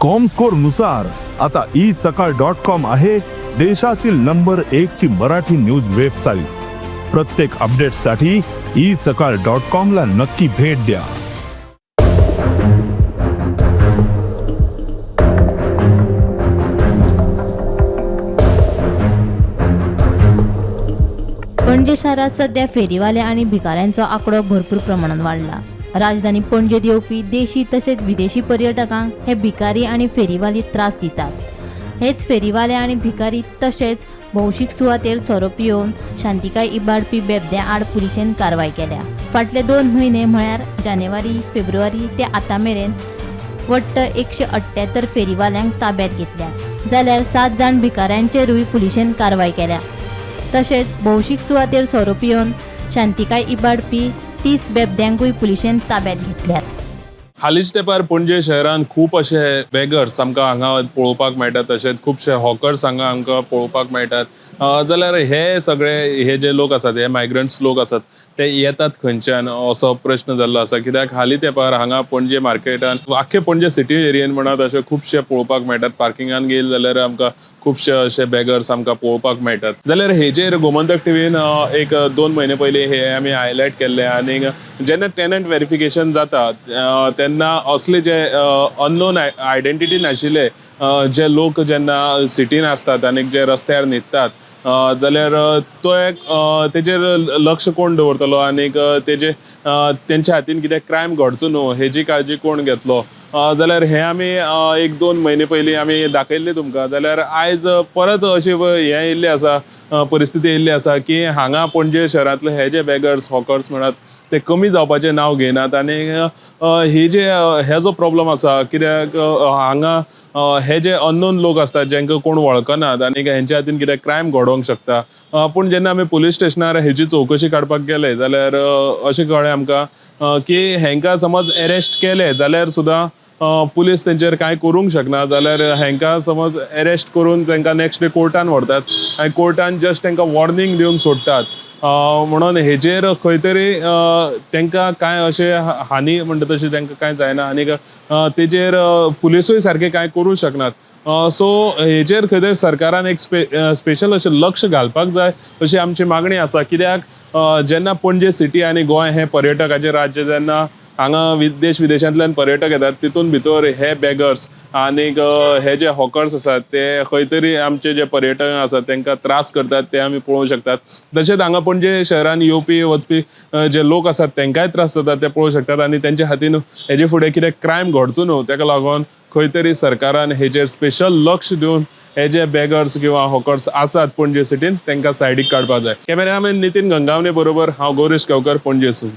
Comscore नुसार आता isakal.com आहे देशातील नंबर 1 ची मराठी न्यूज वेबसाईट। प्रत्येक अपडेटसाठी isakal.com ला नक्की भेट द्या। पणजी शहरात सध्या फेरीवाले आणि भिकाऱ्यांचो आकडो भरपूर प्रमाणात वाढला। राजधानी पणजेत येवपी देशी तसेच विदेशी पर्यटकांक हे भिकारी आणि फेरीवाली त्रास दितात। हेच फेरीवाले आणि भिकारी तसेच भौशीक सुवातेर सोरो पिवून शांतिकाय इबाडपी बेबद्या आड पुलिशेन कारवाय केल्या। फाटले 2 म्हयने म्हळ्यार जानेवारी फेब्रुवारी ते आता मेरेन वट्ट 178 फेरीवाल्यांक ताब्यात घेतल्या, जाल्यार 7 जाण भिकाऱ्यांचेरूय पुलिशेन कारवाय केल्या। तसेच भौशीक सुवातेर सोरो पिवून शांतिकाय इबाडपी 30 बेबद्यांकूय पुलिशेन ताब्यात घेतल्यात। हालींच तेंपार पणजे शहरान खूब अशे बेगर्स आमकां हांगा पळोवपाक मेळटात, तशेंच खुबशे हॉकर्स हांगा आमकां पळोवपाक मेळटात। जाल्यार हे सगळे हे जे लोक आसात, हे मायग्रंट्स लोक आसात, ते येतात खंयच्यान असो प्रश्न जाल्लो आसा। कित्याक हालीं तेंपार हांगा पणजे मार्केटान आख्खे पणजे सिटी एरियेन म्हणत अशे खुबशे पळोवपाक मेळटात। पार्किंगान गेले जाल्यार आमकां खुबशे अशे बेगर्स आमकां पळोवपाक मेळटात। जाल्यार हेजेर गोमंतक टीव्हीन एक 2 म्हयने पयलीं हे आमी हायलायट केल्ले, आनी जेन्ना टेनंट व्हेरिफिकेशन जाता तेन्ना असले जे अननोन आयडेंटिटी नाशिल्ले जे लोक जेन्ना सिटीन आसतात आनी जे रस्त्यार न्हिदतात, जाल्यार तो एक तेजेर लक्ष कोण दवरतलो आनीक तेंच्या हातीन कितें क्रायम घडचो न्हू हेजी काळजी कोण घेतलो। जाल्यार हे आमी 1-2 म्हयने पयलीं आमी दाखयल्ले तुमकां। जाल्यार आयज परत अशी हे येयल्ली आसा, परिस्थिती येयल्ली आसा की हांगा पणजे शहरांतले हे जे बेगर्स हॉकर्स म्हणत ते कमी जावपाचें नांव घेनात। आनी हे जो प्रॉब्लम आसा, कित्याक हांगा हे जे अननोन लोक आसतात जेंकां कोण वळखनात आनी हेंच्या हातीन कितें क्रायम घडोवंक शकता। पूण जेन्ना आमी पुलीस स्टेशनार हेची चवकशी काडपाक गेले जाल्यार अशें कळ्ळें आमकां की हेंकां समज अरेस्ट केले जाल्यार सुद्दां पुलीस तेंचेर कांय करूंक शकना। जाल्यार हेंकां समज अरेस्ट करून तेंकां नेक्स्ट डे कोर्टान व्हरतात आनी कोर्टान जस्ट तेंकां वॉर्निंग दिवन सोडटात। म्हणून हेजेर खंय तरी तेंकां कांय अशें हानी म्हणटा तशी तेंकां कांय जायना आनीक तेजेर पुलिसूय सारके कांय करूंक शकनात। सो हेजेर खंय तरी सरकारान एक स्पेशल अशें लक्ष घालपाक जाय अशी आमची मागणी आसा। कित्याक जेन्ना पणजे सिटी आनी गोंय हे पर्यटकाचें राज्य, जेन्ना हांगा देश विदेशांतल्यान पर्यटक येतात, तितून भितर हे बेगर्स आनीक हे जे हॉकर्स आसात ते खंय तरी आमचे जे पर्यटक आसात तेंकां त्रास करतात, ते आमी पळोवंक शकतात। तशेंच हांगा पणजे शहरान येवपी वचपी जे लोक आसात तेंकांय त्रास जातात, ते पळोवंक शकतात। आनी तेंच्या हातीन हेजे फुडें कितें क्रायम घडचो न्हू, ताका लागून खंय तरी सरकारान हेजेर स्पेशल लक्ष दिवन हे जे बेगर्स किंवा हॉकर्स आसात पणजे सिटीन तेंकां सायडीक काडपाक जाय। कॅमेरामॅन नितीन गंगावणे बरोबर हांव गौरीश गांवकर, पणजेसून।